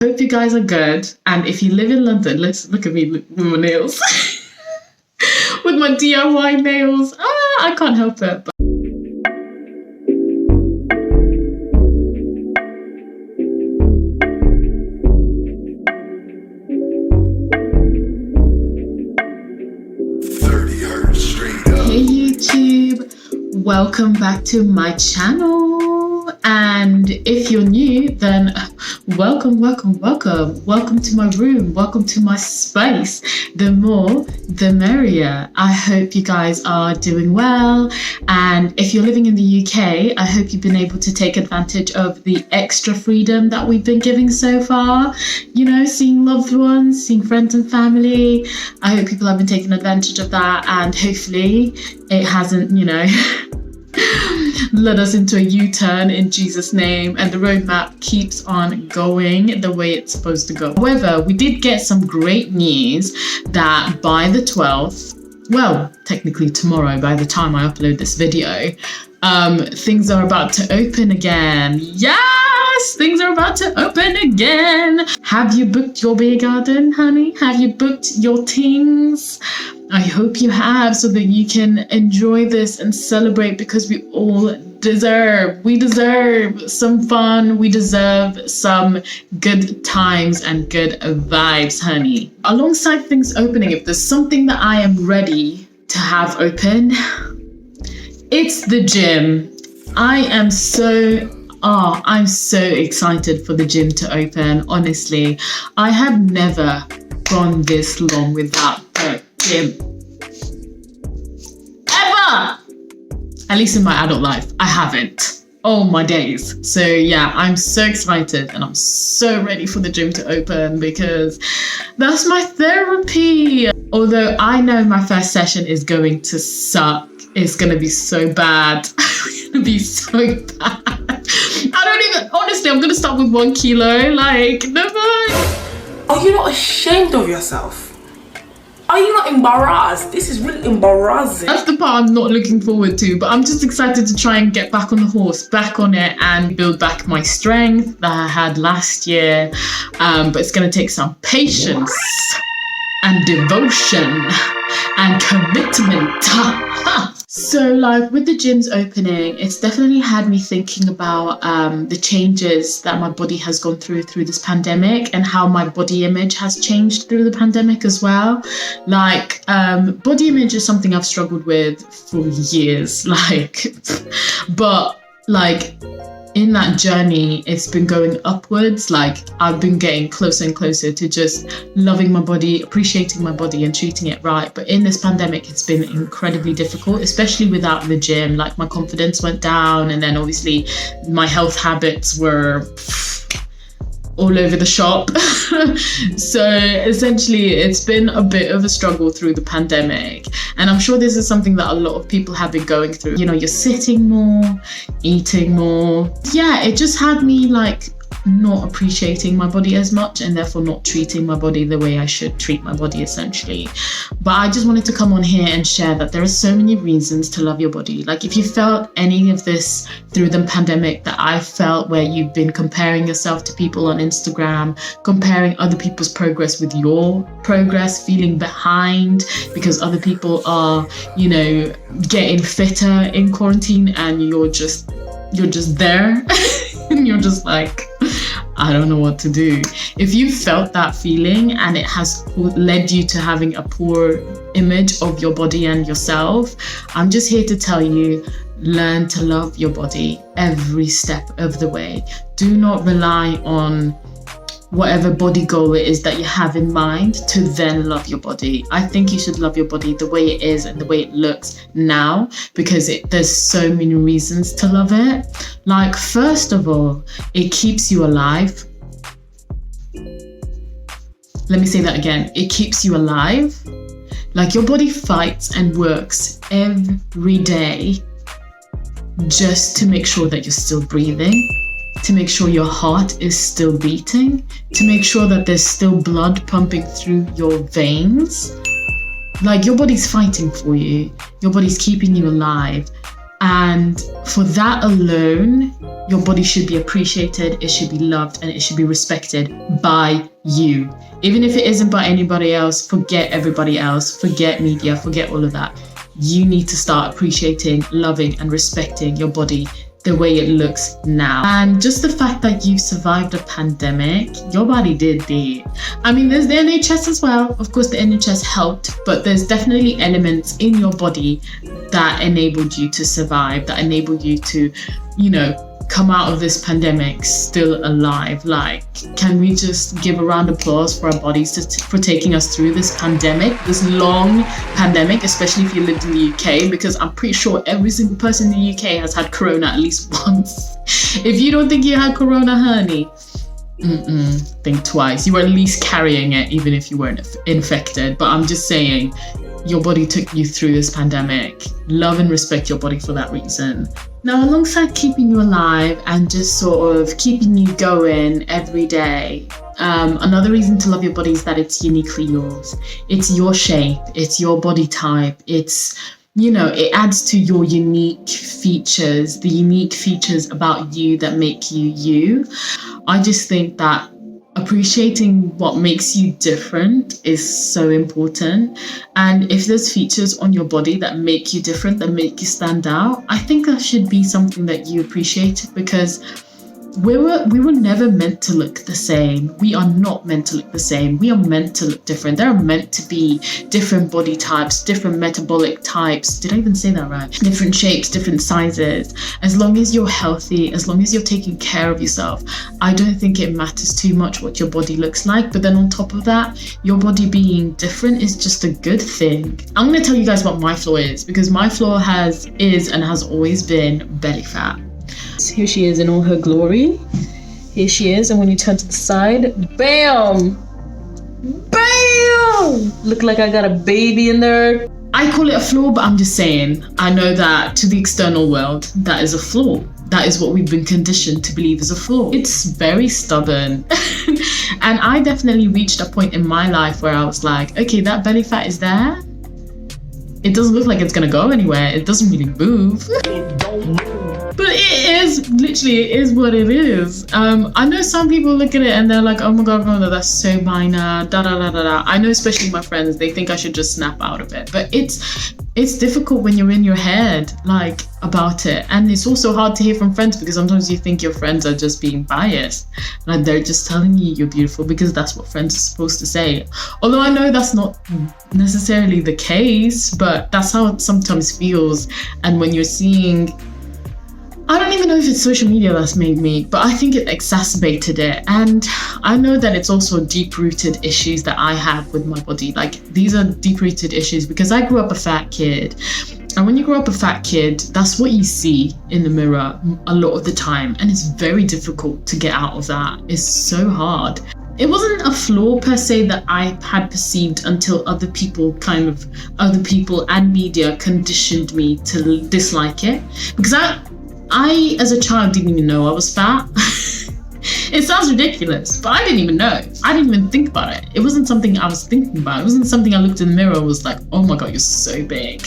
Hope you guys are good. And if you live in London, let's look at me with my nails. With my DIY nails. I can't help it. But hey YouTube, welcome back to my channel. And if you're new, then welcome to my room, welcome to my space. The more the merrier. I hope you guys are doing well, and if you're living in the UK, I hope you've been able to take advantage of the extra freedom that we've been giving so far, you know, seeing loved ones, seeing friends and family. I hope people have been taking advantage of that, and hopefully it hasn't, you know, led us into a U-turn in Jesus' name, and the roadmap keeps on going the way it's supposed to go. However, we did get some great news that by the 12th, well, technically tomorrow by the time I upload this video, things are about to open again. Yes, things are about to open again. Have you booked your beer garden, honey? Have you booked your things? I hope you have, so that you can enjoy this and celebrate, because we all deserve some fun. We deserve some good times and good vibes, honey. Alongside things opening, if there's something that I am ready to have open, it's the gym. I'm so excited for the gym to open. Honestly, I have never gone this long without a gym. Ever! At least in my adult life, I haven't. Oh my days. So yeah, I'm so excited and I'm so ready for the gym to open, because that's my therapy. Although I know my first session is going to suck. It's going to be so bad. It's going to be so bad. Honestly, I'm going to start with 1 kilo. Like, never. Are you not ashamed of yourself? Are you not embarrassed? This is really embarrassing. That's the part I'm not looking forward to, but I'm just excited to try and get back on the horse, back on it, and build back my strength that I had last year. But it's going to take some patience and devotion and commitment. So like with the gyms opening, it's definitely had me thinking about the changes that my body has gone through this pandemic, and how my body image has changed through the pandemic as well. Like body image is something I've struggled with for years, but in that journey, it's been going upwards. Like I've been getting closer and closer to just loving my body, appreciating my body and treating it right. But in this pandemic, it's been incredibly difficult, especially without the gym. Like my confidence went down, and then obviously my health habits were all over the shop. So essentially it's been a bit of a struggle through the pandemic, and I'm sure this is something that a lot of people have been going through. You know, you're sitting more, eating more. Yeah, it just had me like not appreciating my body as much, and therefore not treating my body the way I should treat my body, essentially. But I just wanted to come on here and share that there are so many reasons to love your body. Like if you felt any of this through the pandemic that I felt, where you've been comparing yourself to people on Instagram, comparing other people's progress with your progress, feeling behind because other people are, you know, getting fitter in quarantine, and you're just there and you're just like, I don't know what to do. If you felt that feeling and it has led you to having a poor image of your body and yourself, I'm just here to tell you, learn to love your body every step of the way. Do not rely on whatever body goal it is that you have in mind to then love your body. I think you should love your body the way it is and the way it looks now, because there's so many reasons to love it. Like, first of all, it keeps you alive. Let me say that again. It keeps you alive. Like, your body fights and works every day just to make sure that you're still breathing, to make sure your heart is still beating, to make sure that there's still blood pumping through your veins. Like, your body's fighting for you. Your body's keeping you alive. And for that alone, your body should be appreciated, it should be loved, and it should be respected by you. Even if it isn't by anybody else, forget everybody else, forget media, forget all of that. You need to start appreciating, loving, and respecting your body the way it looks now. And just the fact that you survived a pandemic, your body did it. I mean, there's the NHS as well. Of course, the NHS helped, but there's definitely elements in your body that enabled you to survive, that enabled you to, come out of this pandemic still alive. Like, can we just give a round of applause for our bodies for taking us through this pandemic, this long pandemic, especially if you lived in the UK, because I'm pretty sure every single person in the UK has had corona at least once. If you don't think you had corona, honey, think twice. You were at least carrying it, even if you weren't infected. But I'm just saying, your body took you through this pandemic. Love and respect your body for that reason. Now, alongside keeping you alive and just sort of keeping you going every day, another reason to love your body is that it's uniquely yours. It's your shape, it's your body type, it's, it adds to your unique features, the unique features about you that make you you. I just think that appreciating what makes you different is so important. And if there's features on your body that make you different, that make you stand out, I think that should be something that you appreciate, because we were never meant to look the same. We are not meant to look the same. We are meant to look different. There are meant to be different body types, different metabolic types. Did I even say that right? Different shapes, different sizes. As long as you're healthy, as long as you're taking care of yourself, I don't think it matters too much what your body looks like. But then on top of that, your body being different is just a good thing. I'm going to tell you guys what my flaw is, because my flaw is and has always been belly fat. Here she is in all her glory. Here she is, and when you turn to the side, bam! Bam! Look like I got a baby in there. I call it a flaw, but I'm just saying, I know that to the external world, that is a flaw. That is what we've been conditioned to believe is a flaw. It's very stubborn. And I definitely reached a point in my life where I was like, okay, that belly fat is there. It doesn't look like it's gonna go anywhere. It doesn't really move. But it is what it is. I know some people look at it and they're like, oh my god, no, that's so minor, da da da da da. I know, especially my friends, they think I should just snap out of it. But it's difficult when you're in your head, like, about it. And it's also hard to hear from friends, because sometimes you think your friends are just being biased. Like, they're just telling you you're beautiful because that's what friends are supposed to say. Although I know that's not necessarily the case, but that's how it sometimes feels. And when you're seeing, I don't even know if it's social media that's made me, but I think it exacerbated it. And I know that it's also deep-rooted issues that I have with my body. Like, these are deep-rooted issues because I grew up a fat kid. And when you grow up a fat kid, that's what you see in the mirror a lot of the time. And it's very difficult to get out of that. It's so hard. It wasn't a flaw per se that I had perceived until other people and media conditioned me to dislike it. Because I, as a child, didn't even know I was fat. It sounds ridiculous, but I didn't even know. I didn't even think about it. It wasn't something I was thinking about. It wasn't something I looked in the mirror and was like, oh my god, you're so big.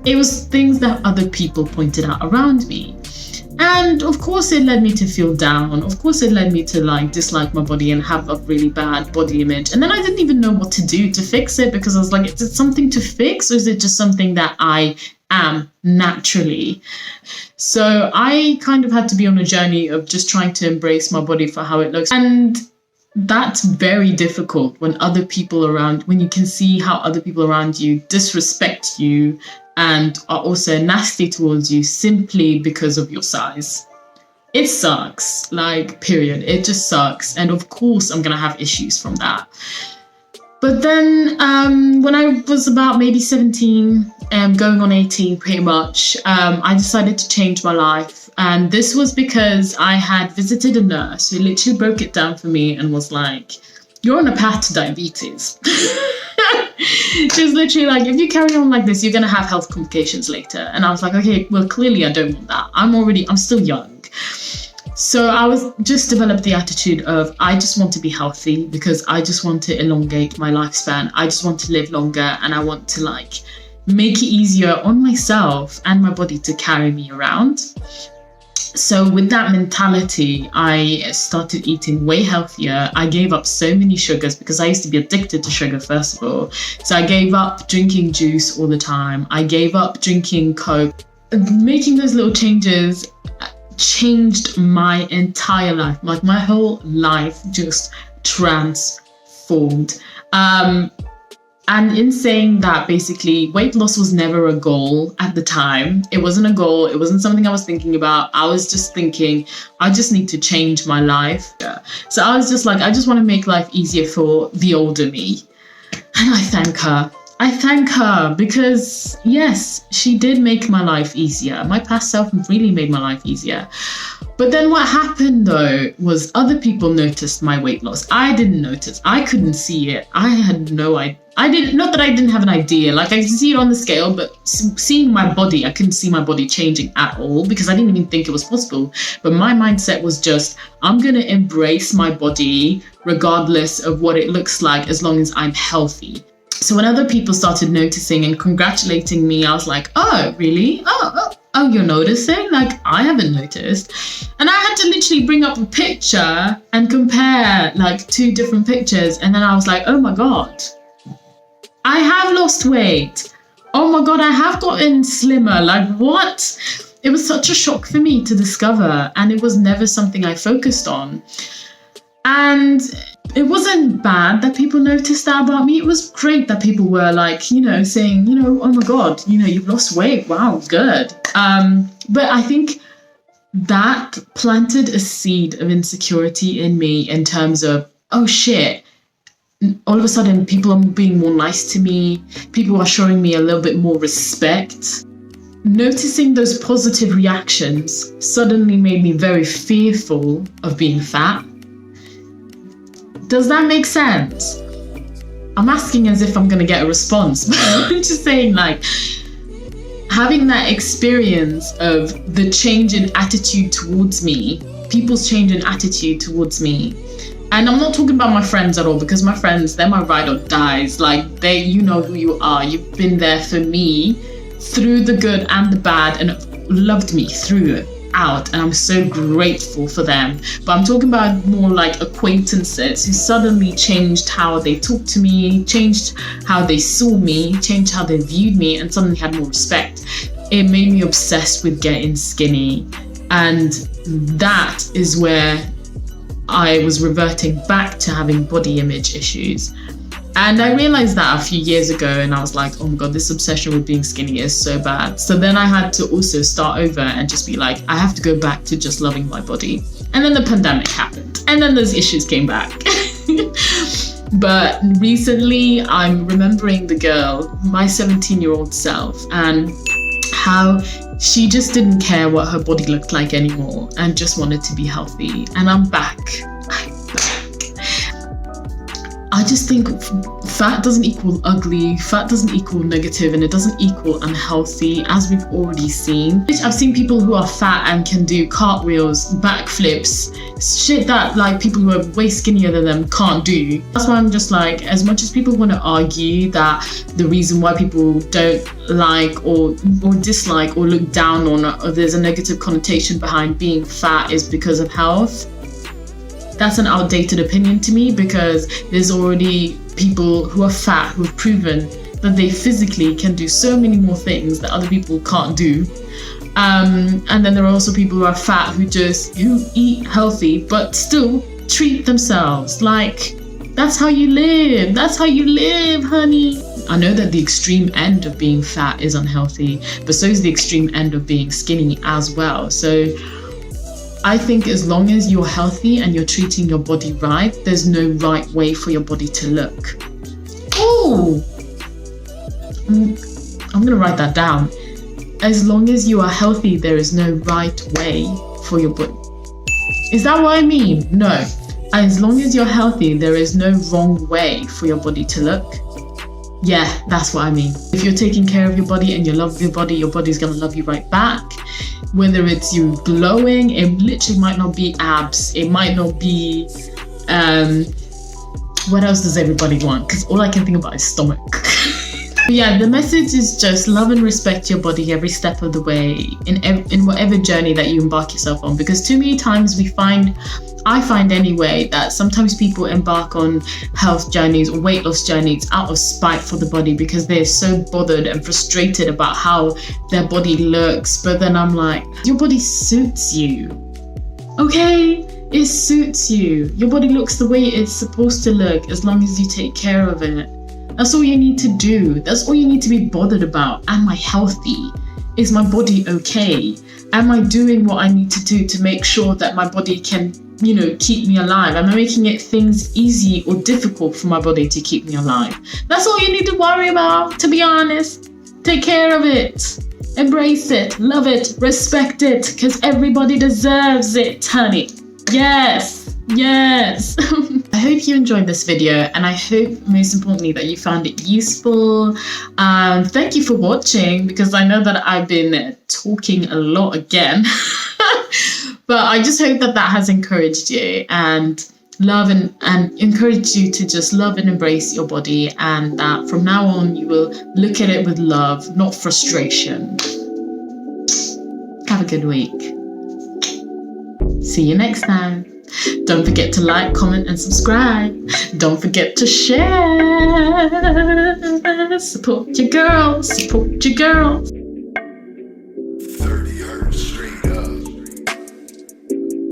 It was things that other people pointed out around me. And of course it led me to feel down. Of course it led me to dislike my body and have a really bad body image. And then I didn't even know what to do to fix it, because I was like, is it something to fix, or is it just something that I am naturally? So I kind of had to be on a journey of just trying to embrace my body for how it looks. And that's very difficult when you can see how other people around you disrespect you and are also nasty towards you simply because of your size. It sucks, period. It just sucks. And of course I'm gonna have issues from that. But then when I was about maybe 17, going on 18 pretty much, I decided to change my life. And this was because I had visited a nurse who literally broke it down for me and was like, you're on a path to diabetes. She was literally like, if you carry on like this, you're going to have health complications later. And I was like, okay, well, clearly I don't want that. I'm still young. So I was just developed the attitude of, I just want to be healthy because I just want to elongate my lifespan. I just want to live longer, and I want to make it easier on myself and my body to carry me around. So with that mentality, I started eating way healthier. I gave up so many sugars because I used to be addicted to sugar, first of all. So I gave up drinking juice all the time. I gave up drinking Coke. Making those little changes changed my entire life. Like my whole life just transformed. And in saying that, basically, weight loss was never a goal at the time. It wasn't a goal. It wasn't something I was thinking about. I was just thinking, I just need to change my life. So I was just like, I just want to make life easier for the older me. And I thank her. I thank her because, yes, she did make my life easier. My past self really made my life easier. But then what happened though was other people noticed my weight loss. I didn't notice. I couldn't see it. I had no idea. Not that I didn't have an idea. Like I could see it on the scale, but seeing my body, I couldn't see my body changing at all because I didn't even think it was possible. But my mindset was just, I'm going to embrace my body regardless of what it looks like as long as I'm healthy. So when other people started noticing and congratulating me, I was like, oh, really? Oh, you're noticing? Like, I haven't noticed. And I had to literally bring up a picture and compare like 2 different pictures. And then I was like, oh my God, I have lost weight. Oh my God, I have gotten slimmer. Like what? It was such a shock for me to discover. And it was never something I focused on. And it wasn't bad that people noticed that about me. It was great that people were like, saying, oh my God, you've lost weight. Wow, good. But I think that planted a seed of insecurity in me in terms of, oh shit, all of a sudden people are being more nice to me. People are showing me a little bit more respect. Noticing those positive reactions suddenly made me very fearful of being fat. Does that make sense? I'm asking as if I'm going to get a response, but I'm just saying, like, having that experience of the change in attitude towards me, people's change in attitude towards me. And I'm not talking about my friends at all, because my friends, they're my ride or dies. Like, you know who you are. You've been there for me through the good and the bad and loved me through it. Out, and I'm so grateful for them. But I'm talking about more like acquaintances who suddenly changed how they talked to me, changed how they saw me, changed how they viewed me, and suddenly had more respect. It made me obsessed with getting skinny, and that is where I was reverting back to having body image issues. And I realized that a few years ago, and I was like, oh my God, this obsession with being skinny is so bad. So then I had to also start over and just be like, I have to go back to just loving my body. And then the pandemic happened, and then those issues came back. But recently I'm remembering the girl, my 17-year-old self, and how she just didn't care what her body looked like anymore and just wanted to be healthy. And I'm back. I just think fat doesn't equal ugly, fat doesn't equal negative, and it doesn't equal unhealthy, as we've already seen. I've seen people who are fat and can do cartwheels, backflips, shit that like people who are way skinnier than them can't do. That's why I'm just like, as much as people want to argue that the reason why people don't like or dislike or look down on, or there's a negative connotation behind being fat is because of health, that's an outdated opinion to me, because there's already people who are fat who have proven that they physically can do so many more things that other people can't do. And then there are also people who are fat who eat healthy but still treat themselves like that's how you live. That's how you live, honey. I know that the extreme end of being fat is unhealthy, but so is the extreme end of being skinny as well. So I think as long as you're healthy and you're treating your body right, there's no right way for your body to look. Oh, I'm gonna write that down. As long as you are healthy, there is no right way for your body. Is that what I mean? No. As long as you're healthy, there is no wrong way for your body to look. Yeah, that's what I mean. If you're taking care of your body and you love your body's gonna love you right back. Whether it's you glowing, it literally might not be abs, it might not be, what else does everybody want? Because all I can think about is stomach. But yeah, the message is just love and respect your body every step of the way in whatever journey that you embark yourself on. Because too many times I find anyway, that sometimes people embark on health journeys or weight loss journeys out of spite for the body because they're so bothered and frustrated about how their body looks. But then I'm like, your body suits you, okay? It suits you. Your body looks the way it's supposed to look as long as you take care of it. That's all you need to do. That's all you need to be bothered about. Am I healthy? Is my body okay? Am I doing what I need to do to make sure that my body can, keep me alive? Am I making it things easy or difficult for my body to keep me alive? That's all you need to worry about, to be honest. Take care of it. Embrace it. Love it. Respect it. Because everybody deserves it, honey. Yes. Yes. I hope you enjoyed this video, and I hope most importantly that you found it useful. Thank you for watching, because I know that I've been talking a lot again. But I just hope that has encouraged you and love and encourage you to just love and embrace your body, and that from now on you will look at it with love, not frustration. Have a good week. See you next time. Don't forget to like, comment, and subscribe. Don't forget to share. Support your girls. Support your girls.